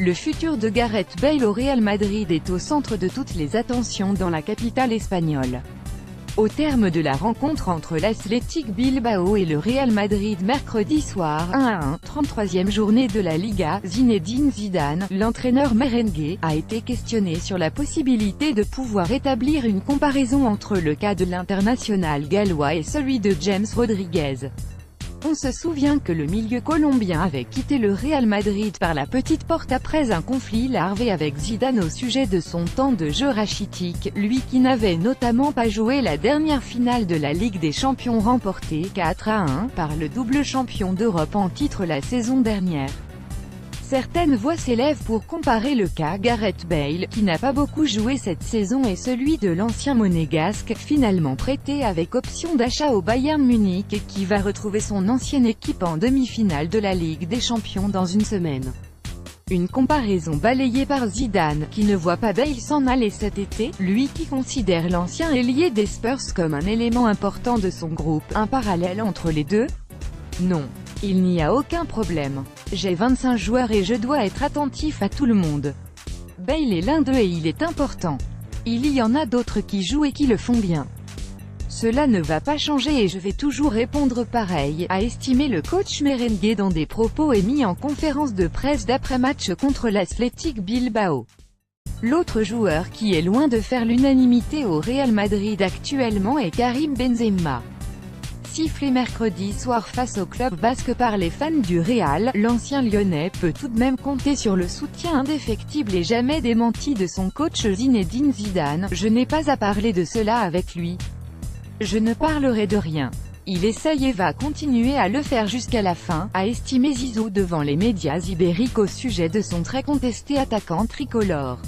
Le futur de Gareth Bale au Real Madrid est au centre de toutes les attentions dans la capitale espagnole. Au terme de la rencontre entre l'Athletic Bilbao et le Real Madrid mercredi soir, 1-1, 33e journée de la Liga, Zinedine Zidane, l'entraîneur merengue, a été questionné sur la possibilité de pouvoir établir une comparaison entre le cas de l'international gallois et celui de James Rodriguez. On se souvient que le milieu colombien avait quitté le Real Madrid par la petite porte après un conflit larvé avec Zidane au sujet de son temps de jeu rachitique, lui qui n'avait notamment pas joué la dernière finale de la Ligue des Champions remportée 4-1 par le double champion d'Europe en titre la saison dernière. Certaines voix s'élèvent pour comparer le cas Gareth Bale, qui n'a pas beaucoup joué cette saison, et celui de l'ancien monégasque, finalement prêté avec option d'achat au Bayern Munich et qui va retrouver son ancienne équipe en demi-finale de la Ligue des Champions dans une semaine. Une comparaison balayée par Zidane, qui ne voit pas Bale s'en aller cet été, lui qui considère l'ancien ailier des Spurs comme un élément important de son groupe. Un parallèle entre les deux? Non. Il n'y a aucun problème. J'ai 25 joueurs et je dois être attentif à tout le monde. Bale est l'un d'eux et il est important. Il y en a d'autres qui jouent et qui le font bien. Cela ne va pas changer et je vais toujours répondre pareil, a estimé le coach merengue dans des propos émis en conférence de presse d'après-match contre l'Athletic Bilbao. L'autre joueur qui est loin de faire l'unanimité au Real Madrid actuellement est Karim Benzema. Sifflé mercredi soir face au club basque par les fans du Real, l'ancien lyonnais peut tout de même compter sur le soutien indéfectible et jamais démenti de son coach Zinedine Zidane. Je n'ai pas à parler de cela avec lui. Je ne parlerai de rien. Il essaye et va continuer à le faire jusqu'à la fin, a estimé Zizou devant les médias ibériques au sujet de son très contesté attaquant tricolore.